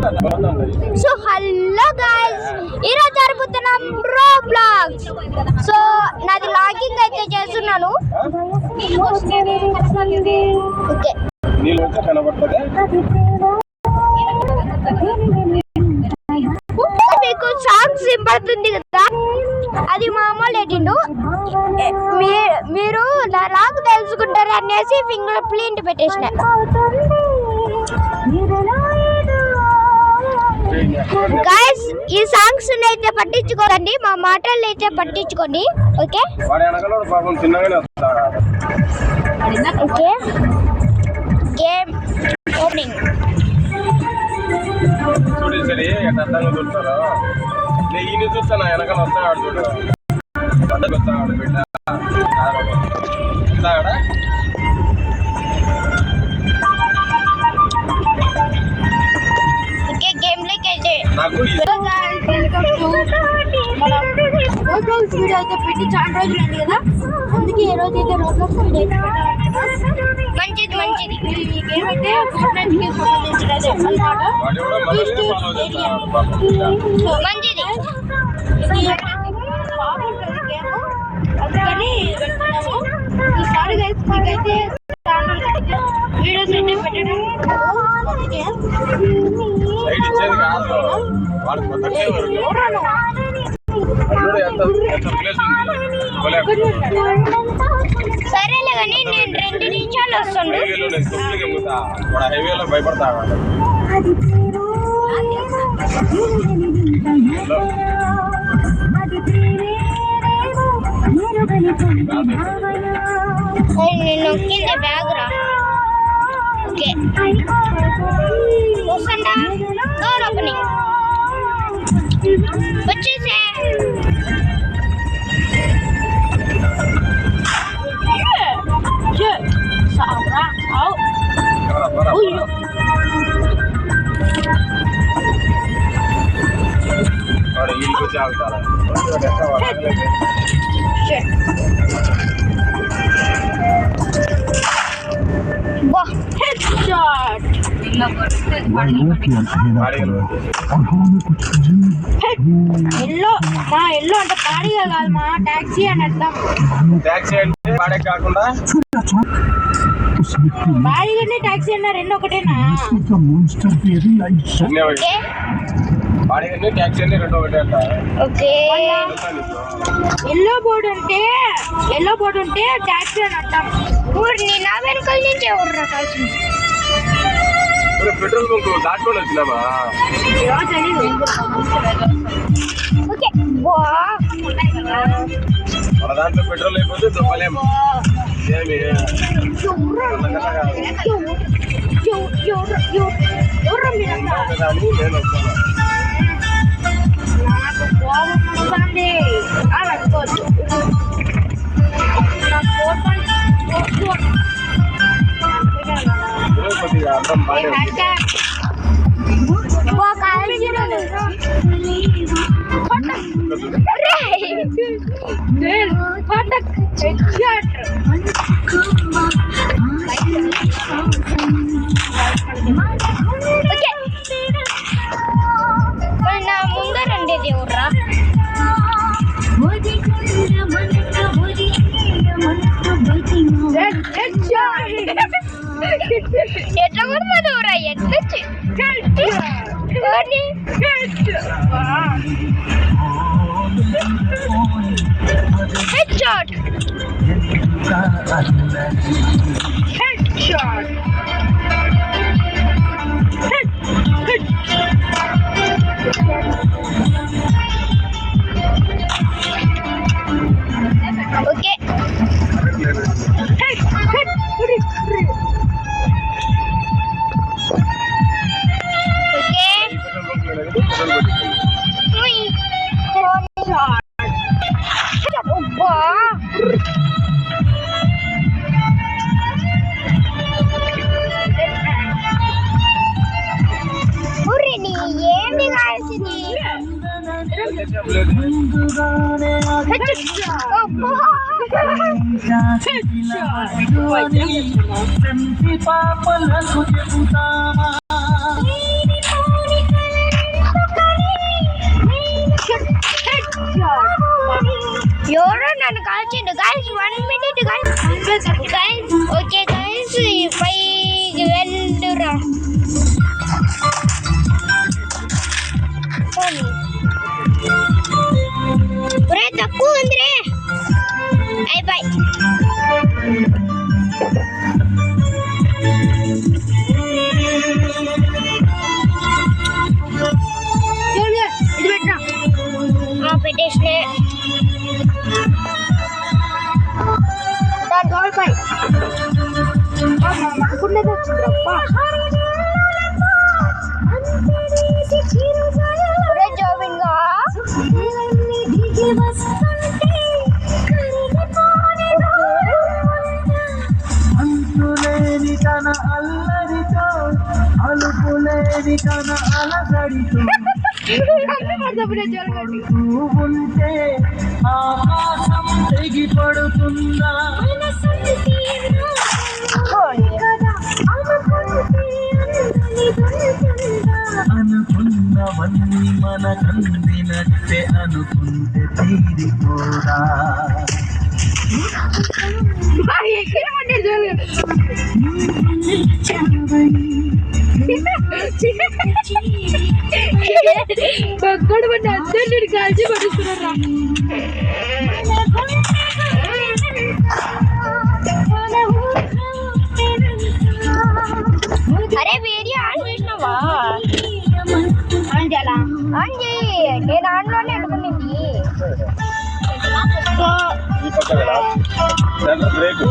So hello guys, ఈరోజు జరుపుతున్నాం Roblox. So నాది logging అయితే చేస్తున్నాను. ఓకే, మీకు సాంగ్స్ వినపడుతుంది కదా, అది మా అమ్మ లేటిండు. మీరు నా రాకు తెలుసుకుంటారు అనేసి ఫింగర్ ప్రింట్ పెట్టేసిన. గైస్, ఈ సాంగ్స్ అయితే పట్టించుకోండి, మా మాటలు అయితే పట్టించుకోండి. Okay okay, game opening. చూస్తాను వెనకాల వస్తాడు చూడు, వస్తాడు బిడ్డ వీడియో అయితే పెట్టి చాలా రోజులు అయింది కదా, అందుకే ఈ రోజు అయితే రోబ్లాక్స్ వీడియో అయితే మంచిది మంచిది. ఈ గేమ్ అయితే ఫోర్ట్నైట్కి సంబంధించినది అన్నమాట. మంచిది, బాగుంటుంది గేమ్, అందుకని వెళ్తున్నాము. ఈసారి గైస్ మీకైతే వీడియోస్ అయితే పెట్టడం సరేలే కానీ నేను 2 నిమిషాలు వస్తుండే. హైవేలో భయపడతా నేను నొక్కింది బ్యాగ్ రా. ఓకే, వస్తుందా? డోర్ ఓపెనింగ్ వచ్చేసే. ఎల్లో అంటే పాడిగా కాదు మా టాక్సీ అని అర్థం. టాక్సీ అంటే పాడే కాకుండా బాడీ టాక్సీ అన్న రెండు ఒకటేనా? బాడీ టాక్సీ అన్ని రెండు ఒకటే అంట. ఓకే, ఎల్లో బోర్డు ఉంటే టాక్సీ అని అర్థం. ఊరిని నా వెనకాల నుంచి ఎవరు రకాల్సింది. పెట్రోల్ బంక్ దాటుకొని వచ్చినామా? ఓకే, మన దాంట్లో పెట్రోల్ అయిపోతే దుబ్బలేము. నేను వస్తాను. అర్థం బాగా నా ముందరండేది ఎవర్రా? ఎట్లా కొడుతుందిరా? ఎట్లొచ్చి హెడ్షాట్ ఓకే. ఏంది కాల్సింది? పాపలకు చెబుతామా తన అలసడితో ఉంటే ఆకాశం తెగి పడుతుందా అనుకున్నవన్నీ మనకందినట్టే అనుకుంటే తీరిపోదా పక్కడు పట్టి అందరినీ కాల్చి పడుతున్నారు అరే వీడియో ఆన్ చేసినావా ఆన్ చేయాలా ఆన్ చేయి నేను ఆన్లోనే అనుకునేది ఈ పక్క కదా సెంటర్ బ్రేక్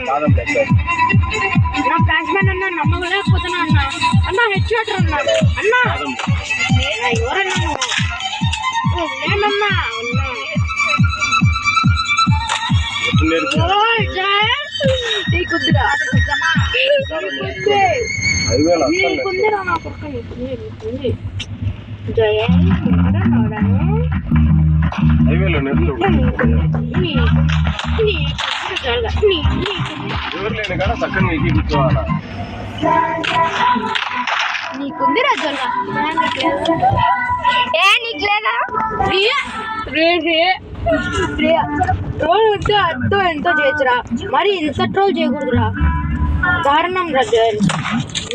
బాదం పెట్టారు నా ఫ్లాష్ మ్యాన్ అన్నా నమ్మలేకపోతున్నా అన్నా అన్నా హెడ్ షాటర్ అన్నాడు అన్నా ఎవరన్నా నేనన్నా ఎప్పుడు నేర్పారు నీకుందిరా హైవేలో నీకుందిరా నా పక్క నీకుంది జయ హైవేలో నేర్పు ఎవరు లేని కాడ చక్కని ఎక్కి కూర్చోవాలా నీకుందిరా జొల్ల నీకు లేదా ట్రోల్ ఉంటే అర్థం ఎంతో చేయొచ్చురా మరి ఇంత ట్రోల్ చేయకూడదురా దారుణం రా జోయల్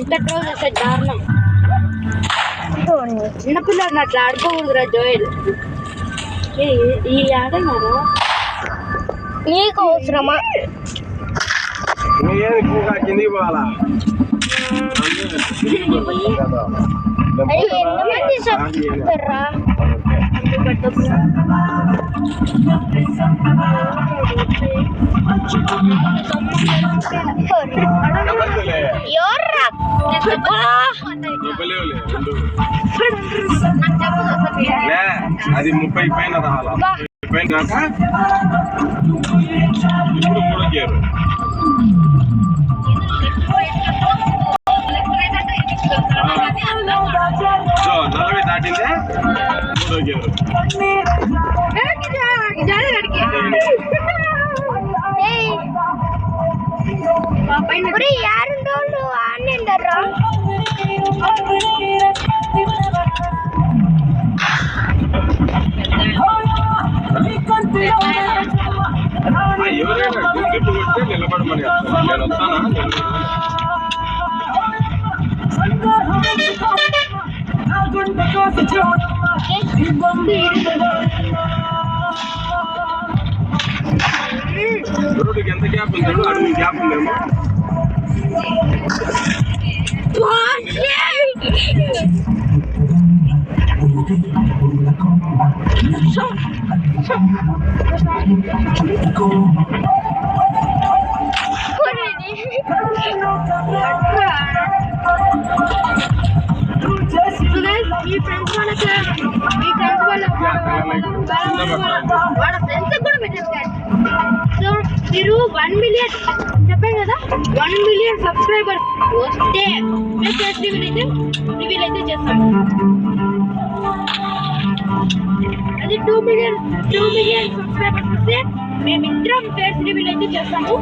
ఇంత ట్రోల్ చేస్తే దారుణం చిన్నపిల్లలు అట్లా ఆడుకోకూడదురా జోయల్ ఈ ఆడన్నారా నీకు అవసరమా ఏది ఎక్కువగా కిందికి పోవాలా ఎంతమంది చెప్తారా అది 30 పైన రావాలా పైన కాక ఇప్పుడు 3 గేరు 40 దాటిందే 3 గేరు ಯಾರು ಆನ್ಲೈನ್ದಾರ ఎవరైనా గుండెప్పు కొడితే నిలబడమని నేను వస్తానా రోడ్డుకి ఎంత గ్యాప్ ఉందో అడుగు గ్యాప్ ఉందేమో మీ ఫ్రెండ్స్ వాళ్ళ ఫ్రెండ్స్ కూడా పెట్టేస్తారు సో మీరు 1 మిలియన్ చెప్పాను కదా 1 మిలియన్ సబ్స్క్రైబర్స్ వస్తే మేము ఫేస్ రివీల్ అయితే చేస్తాం అది 2 మిలియన్ సబ్స్క్రైబర్స్ వస్తే మేమిద్దరం ఫేస్ రివీల్ అయితే చేస్తాము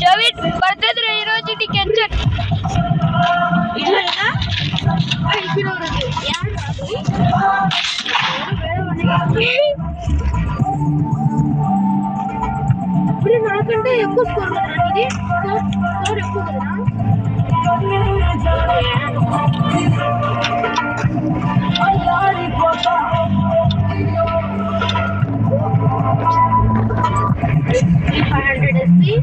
జవిడ్ బర్త్డే ఈ రోజు టికెట్ ఇప్పుడు నాకంటే ఎక్కువ స్కోర్ ఇది స్కోర్ ఎక్కువ కదా $500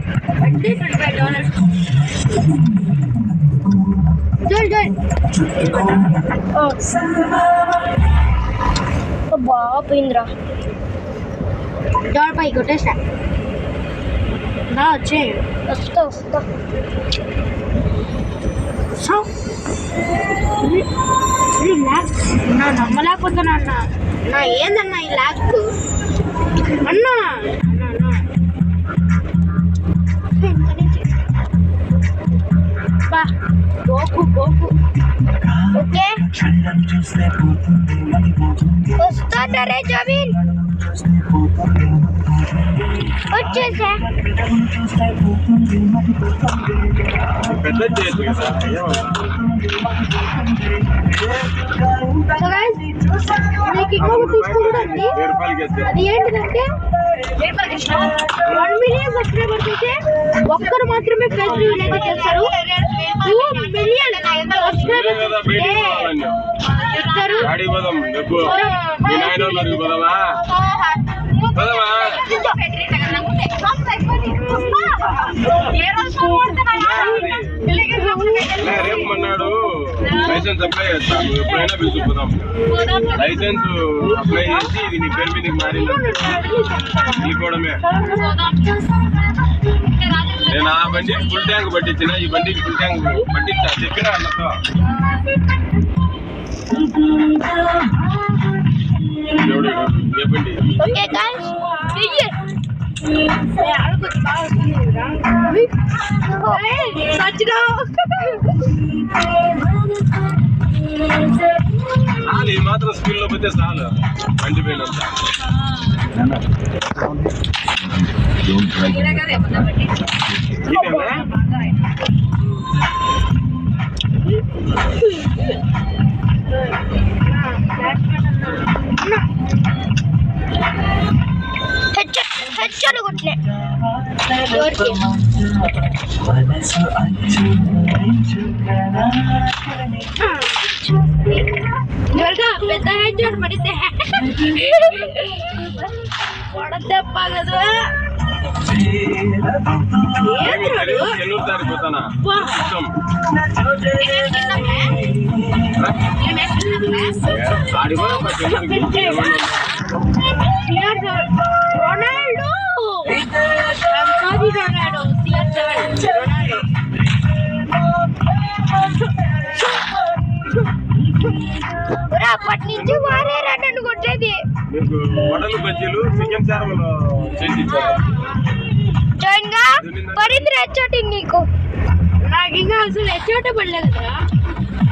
అంటే $25 బాగా పోయిందిరా $1 కొట్టేసా నా వచ్చే వస్తా సో ల్యాక్ నా నమ్మలేకపోతున్నా అన్న నా ఏందన్నా ఈ ల్యాక్ అన్నా బా గోకు ఓకే వస్తాడరే జమీన్ వచ్చేసా పెద్ద చేయొచ్చు కదా మీకు ఇంకొకటి తీసుకోకూడదు అది ఏంటిదంటే 1 మిలియన్ సబ్స్క్రైబర్స్ అయితే ఒక్కరు మాత్రమే ప్రైజ్ రివీల్ అయితే చేస్తారు 2 మిలియన్ సబ్స్క్రైబర్స్ ఇస్తారు రేపు మన్నాడు లైసెన్స్ అప్లై చేస్తాను ఎప్పుడైనా పిలుచుకుపోదాం లైసెన్స్ అప్లై చేసి ఇది నీ పేరు మీద మారిందంటే వెళ్ళిపోవడమే నేను ఆ బండికి ఫుల్ ట్యాంక్ పట్టించిన ఈ బండికి ఫుల్ ట్యాంక్ పట్టించా చెప్పిన అన్నతో ఎవడు ఏ బండి ఓకే గైస్ చాలు ఈ మాత్రం స్కూల్లో పోతే చాలు బండి పోయినంత హెచ్చరు కొట్లే పెద్ద హెచ్చరు పడితే పడదెప్ప కదా చెన్నూరు దారిపోతానా రొనాల్డో అప్పటి నుంచి వారేరా నన్ను కొట్టేది మీకు వడలు బజ్జీలు చికెన్ చారములు చేసి ఇచ్చారు జాయిన్ గా పడింది హెచ్చోటి నీకు నాకు ఇంకా అసలు హెచ్చోటే పడలేదు కదా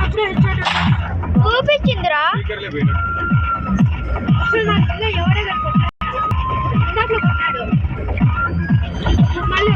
అప్పుడు హెచ్చోట చూపించిందిరా స్పీకర్లే పోయినా అసలు నాకు ఇంకా ఎవరే కనుకుంటాడు ఇందాక కొట్టాడు మళ్ళీ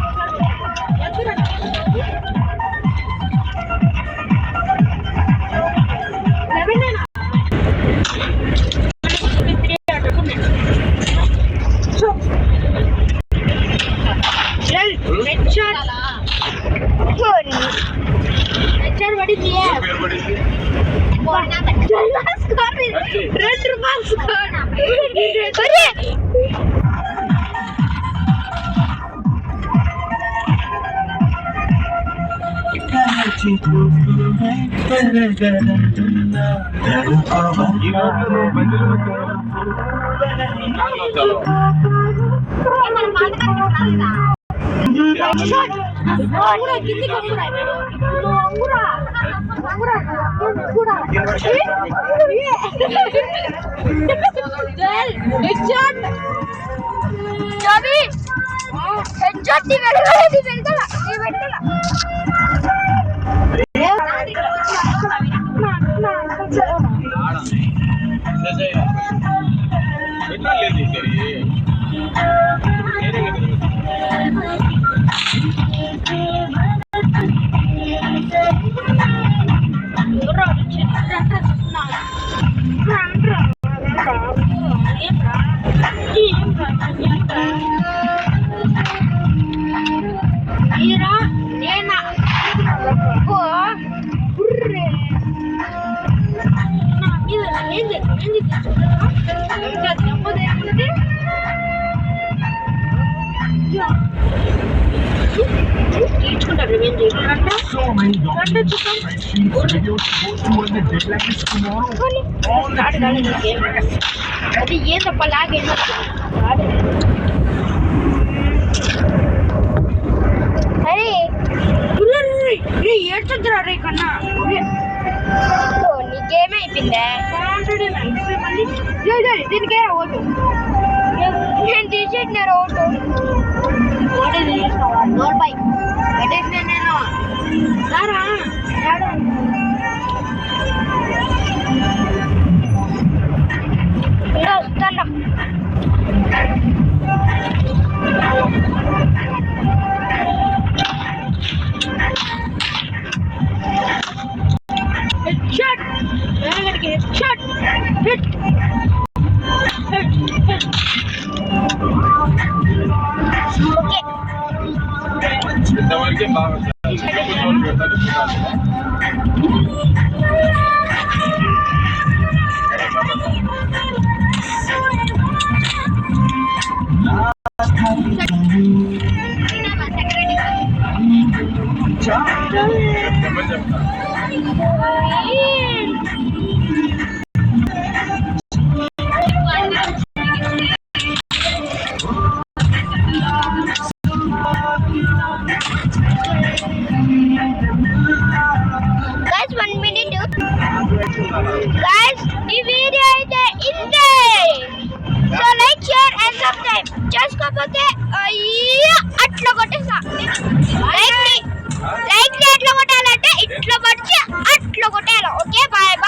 అది ఏందప్ప లాగే పెట్టినారు ఓటు డోర్ పై పెట్టేసిన నేను రారా వస్తాను Headshot! Headshot! Hit! Hit! Hit! Okay. ఇంతవరకే బాగా Guys, 1 minute. Guys, the video is inté. So like, share and subscribe. Just kapote atla kottesa. Like atla kottalante itla padchi atla kottala. Okay, bye.